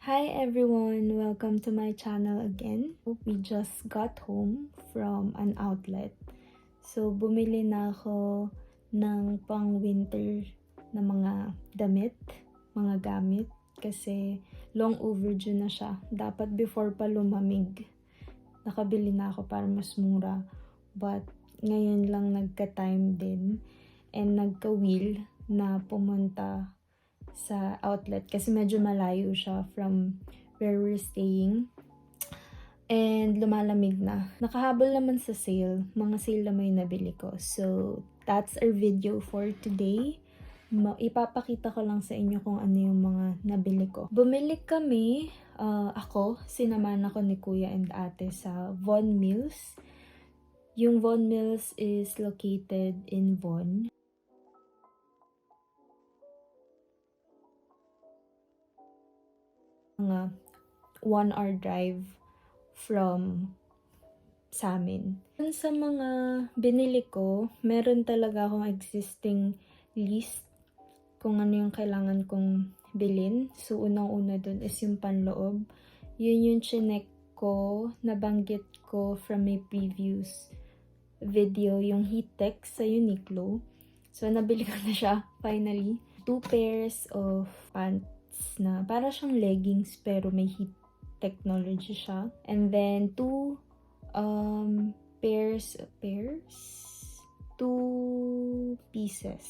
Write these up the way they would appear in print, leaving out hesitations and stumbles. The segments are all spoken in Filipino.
Hi everyone! Welcome to my channel again. We just got home from an outlet. So, bumili na ako ng pang-winter na mga damit, mga gamit. Kasi long overdue na siya. Dapat before pa lumamig, nakabili na ako para mas mura. But, ngayon lang nagka-time din. And nagka-will na pumunta sa outlet kasi medyo malayo siya from where we're staying. And lumalamig na. Nakahabol naman sa sale. Mga sale naman yung nabili ko. So, that's our video for today. Ipapakita ko lang sa inyo kung ano yung mga nabili ko. Bumili kami, ako, sinamahan ako ni Kuya and Ate sa Vaughan Mills. Yung Vaughan Mills is located in Vaughan. Mga 1 hour drive from sa amin. Sa mga binili ko, meron talaga akong existing list kung ano yung kailangan kong bilhin. So, unang-una dun is yung panloob. Yun yung chinek ko, nabanggit ko from my previous video, yung Heattech sa Uniqlo. So, nabili ko na siya, finally. 2 pairs of pants na para siyang leggings pero may heat technology siya. And then 2 pairs 2 pieces.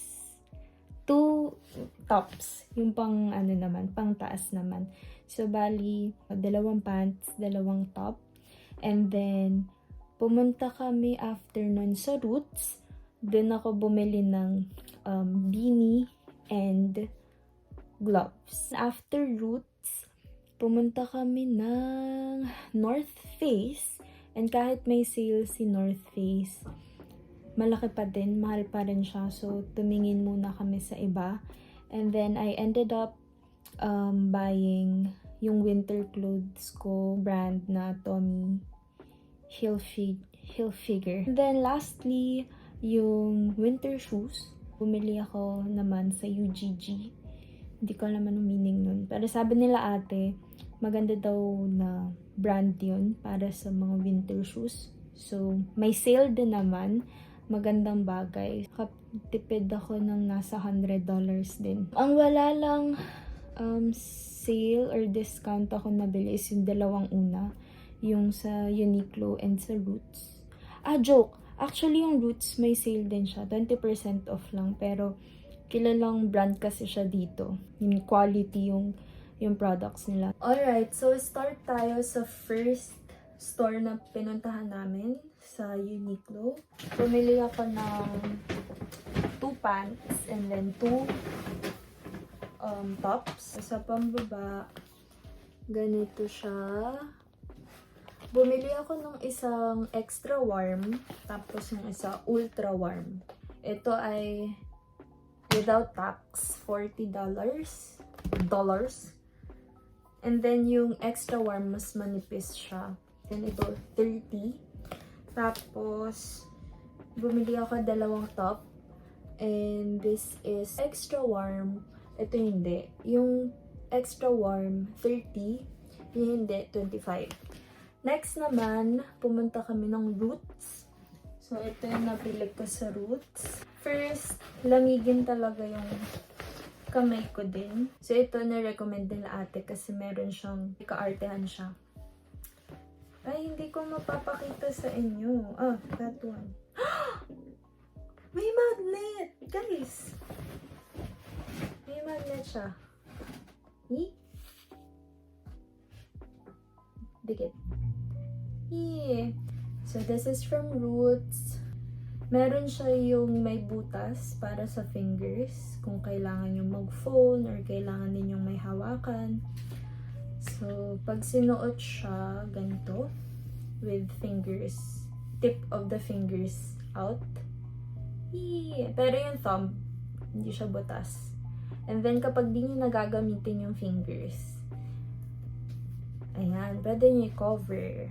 2 tops. Yung pang ano naman, pang taas naman. So bali, 2 pants, 2 top. And then pumunta kami after nun sa Roots. Doon ako bumili ng beanie and gloves. After Roots, pumunta kami ng North Face. And kahit may sale si North Face, malaki pa din, mahal pa rin siya. So, tumingin muna kami sa iba. And then, I ended up buying yung winter clothes ko, brand na Tommy Hilfiger. And then, lastly, yung winter shoes. Bumili ako naman sa UGG. Hindi ko alam anong meaning nun. Pero sabi nila ate, maganda daw na brand yun para sa mga winter shoes. So, may sale din naman. Magandang bagay. Katipid ako ng nasa $100 din. Ang wala lang sale or discount ako nabili is yung dalawang una. Yung sa Uniqlo and sa Roots. Joke! Actually, yung Roots may sale din siya. 20% off lang. Pero, kilalang brand kasi siya dito. Yung quality yung products nila. Alright, so start tayo sa first store na pinuntahan namin sa Uniqlo. Pumili ako ng 2 pants and then 2 tops. Sa pambaba, ganito siya. Bumili ako ng isang extra warm, tapos yung isa ultra warm. Ito ay without tax, $40. And then yung extra warm, mas manipis siya. Then ito, 30. Tapos, bumili ako 2 top. And this is extra warm. Ito hindi. Yung extra warm, 30. Yung hindi, 25. Next naman, pumunta kami ng Roots. So, ito yung nabili ko sa Roots. First, lamigin talaga yung kamay ko din. So, ito na-recommend nila ate kasi meron siyang, kaartehan siya. Ay, hindi ko mapapakita sa inyo. That one. May magnet! Guys! May magnet siya. Dikit. So, this is from Roots. Meron siya yung may butas para sa fingers. Kung kailangan yung mag-phone or kailangan ninyong may hawakan. So, pag sinuot siya, ganito. With fingers. Tip of the fingers out. Pero yung thumb, hindi siya butas. And then, kapag di nyo nagagamitin yung fingers, ayan, pwede nyo i-cover.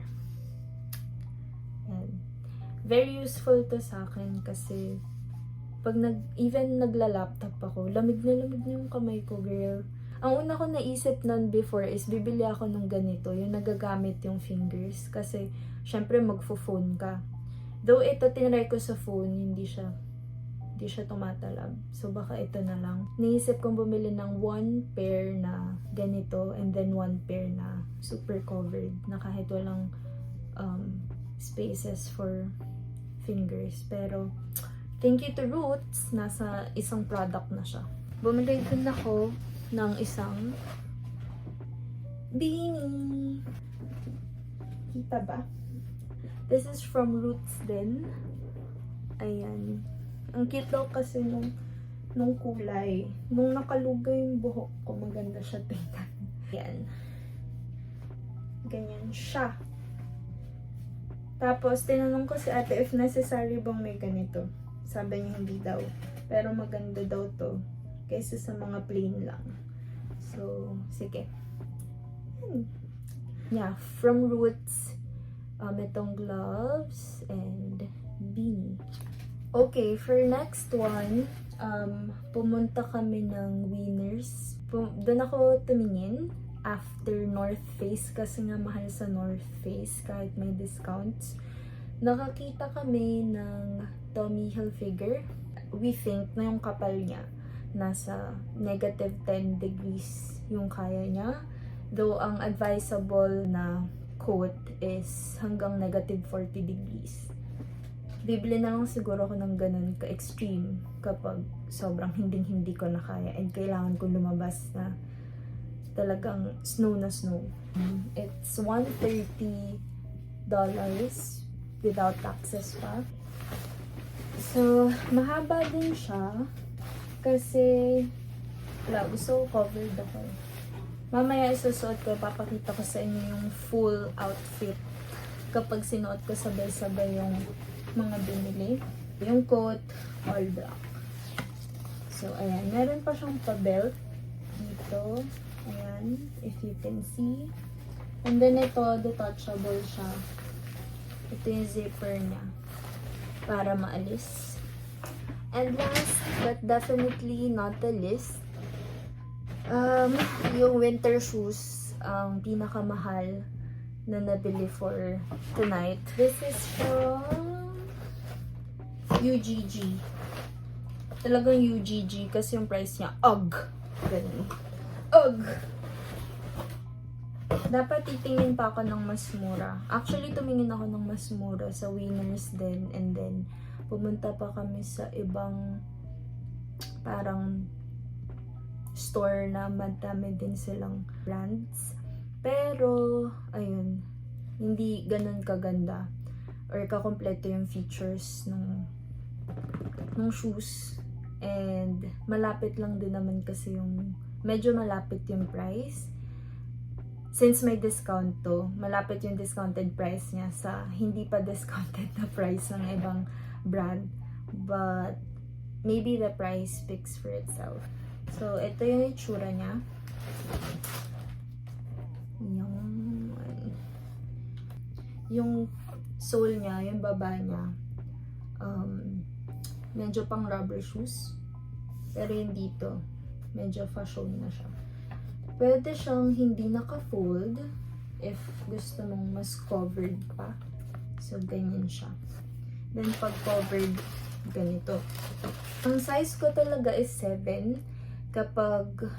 Ayan. Very useful to sa akin kasi pag even nagla-laptop ako, lamig na yung kamay ko, girl. Ang una ko naisip nun before is bibili ako ng ganito, yung nagagamit yung fingers. Kasi, syempre magfo-phone ka. Though ito, tinry ko sa phone, hindi siya tumatalab. So, baka ito na lang. Naisip kong bumili ng 1 pair na ganito and then 1 pair na super covered na kahit walang spaces for fingers. Pero, thank you to Roots, nasa isang product na siya. Bumili din ako ng isang beanie. Kita ba? This is from Roots din. Ayan. Ang cute daw kasi nung kulay. Nung nakalugay yung buhok ko, maganda siya tingnan. Ayan. Ganyan siya. Tapos, tinanong ko si ate if necessary bang may ganito. Sabi niya hindi daw. Pero maganda daw to. Kaysa sa mga plain lang. So, sige. Yeah, from Roots. Itong gloves and beanie. Okay, for next one, pumunta kami ng Winners. Doon ako tumingin after North Face kasi nga mahal sa North Face kahit may discounts. Nakakita kami ng Tommy Hilfiger. We think na yung kapal niya nasa negative 10 degrees yung kaya niya. Though ang advisable na coat is hanggang negative 40 degrees. Bibili na lang siguro ako ng ganun ka-extreme kapag sobrang hindi ko na kaya and kailangan ko lumabas na talagang snow na snow. It's $130 without taxes pa. So, mahaba din siya kasi gusto ko covered ako. Mamaya isusuot ko, papakita ko sa inyo yung full outfit kapag sinuot ko sabay-sabay yung mga binili. Yung coat, all black. So, ayan. Meron pa siyang pa-belt dito. Ayan, if you can see. And then ito, detachable siya. Ito yung zipper niya para maalis. And last, but definitely not the least, yung winter shoes, ang pinakamahal na nabili for tonight. This is from UGG. Talagang UGG kasi yung price niya, UGG. Ganun. UGG! Dapat titingin pa ako ng mas mura. Actually, tumingin ako ng mas mura sa Winners din. And then, pumunta pa kami sa ibang parang store na madami din silang brands. Pero, ayun, hindi ganun kaganda or kakompleto yung features ng shoes. And, malapit lang din naman kasi medyo malapit yung price. Since may discount to, malapit yung discounted price niya sa hindi pa discounted na price ng ibang brand. But, maybe the price speaks for itself. So, ito yung itsura niya. Yung sole niya, yung baba niya, medyo pang rubber shoes. Pero yung dito, medyo fashion na siya. Pwede siyang hindi naka-fold if gusto mong mas covered pa. So, ganyan siya. Then, pag covered, ganito. Ang size ko talaga is 7. Kapag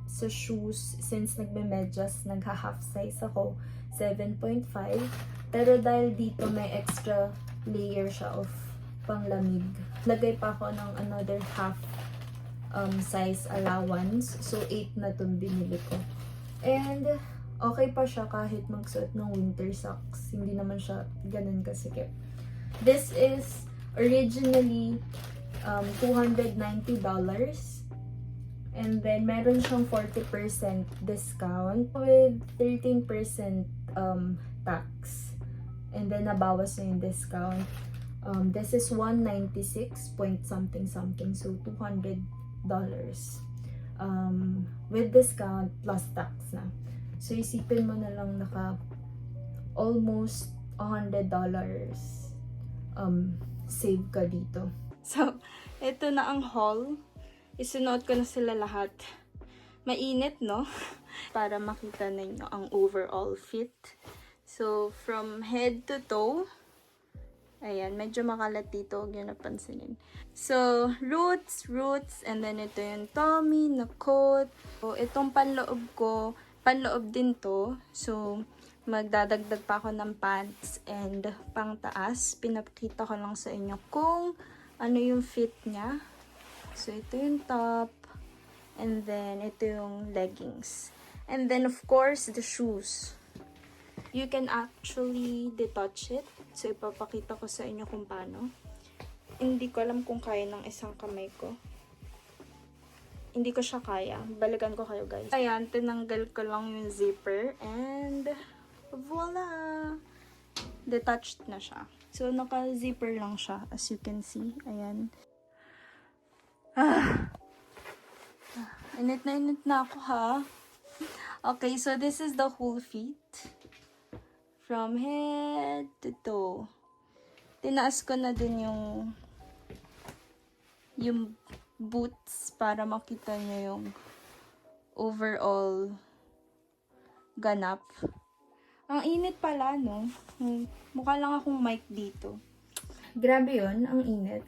sa shoes, since nagme-medyas, nagha-half size ako, 7.5. Pero dahil dito may extra layer siya of panglamig, lagay pa ako ng another half size allowance. So, 8 na itong binili ko. And, okay pa siya kahit magsuot ng winter socks. Hindi naman siya ganun kasikip. This is originally $290. And then, meron siyang 40% discount with 13% tax. And then, nabawas na yung discount. This is $196 point something. So, $200. With discount plus tax na. So, isipin mo na lang almost $100 save ka dito. So, ito na ang haul. Isunuot ko na sila lahat. Mainit, no? Para makita ninyo ang overall fit. So, from head to toe, ayan, medyo makalat dito, huwag nyo napansinin. So, roots, and then ito yung tummy, na coat. So, itong panloob ko, panloob din to. So, magdadagdag pa ako ng pants and pangtaas. Pinakita ko lang sa inyo kung ano yung fit niya. So, ito yung top. And then, ito yung leggings. And then, of course, the shoes. You can actually detach it. So, ipapakita ko sa inyo kung paano. Hindi ko alam kung kaya ng isang kamay ko. Hindi ko siya kaya. Balikan ko kayo, guys. Ayan, tinanggal ko lang yung zipper. And, voila! Detached na siya. So, naka-zipper lang siya, as you can see. Ayan. Init na ako, ha? Okay, so this is the whole feet. From head to toe. Tinaas ko na din yung boots para makita nyo yung overall ganap. Ang init pala, no? Mukha lang akong mic dito. Grabe yun, ang init.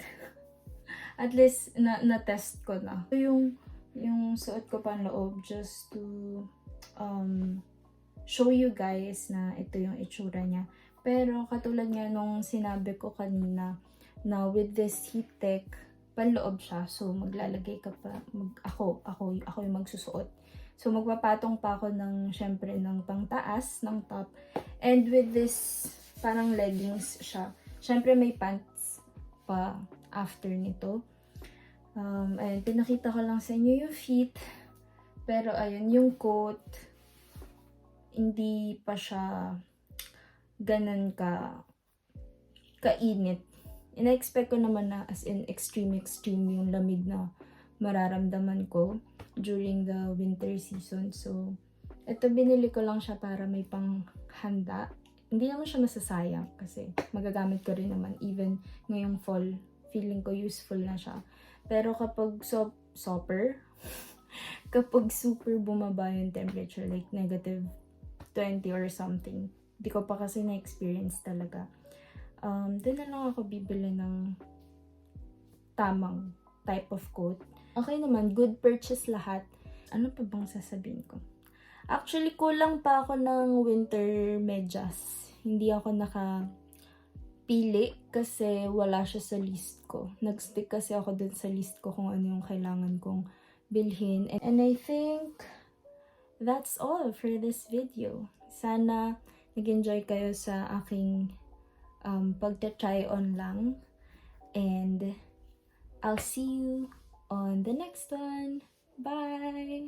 At least, na-test ko na. So, yung suot ko panloob just to show you guys na ito yung itsura niya. Pero katulad nga nung sinabi ko kanina na with this heat tech, panloob siya. So maglalagay ka pa, ako yung magsusuot. So magpapatong pa ako syempre ng pangtaas, ng top. And with this parang leggings siya. Syempre may pants pa after nito. Ayun, pinakita ko lang sa inyo yung feet. Pero ayun, yung coat, hindi pa siya ganun kainit. Ina-expect ko naman na as in extreme yung lamig na mararamdaman ko during the winter season. So, ito binili ko lang siya para may panghanda. Hindi naman siya masasayang kasi magagamit ko rin naman even ngayong fall. Feeling ko useful na siya. Pero kapag kapag super bumaba yung temperature, like negative 20 or something, di ko pa kasi na-experience talaga. Doon na lang ako bibili ng tamang type of coat. Okay naman, good purchase lahat. Ano pa bang sasabihin ko? Actually, kulang pa ako ng winter medyas. Hindi ako nakapili kasi wala siya sa list ko. Nag-stick kasi ako dun sa list ko kung ano yung kailangan kong bilhin. And I think that's all for this video. Sana nag-enjoy kayo sa aking pagta-try on lang. And I'll see you on the next one. Bye!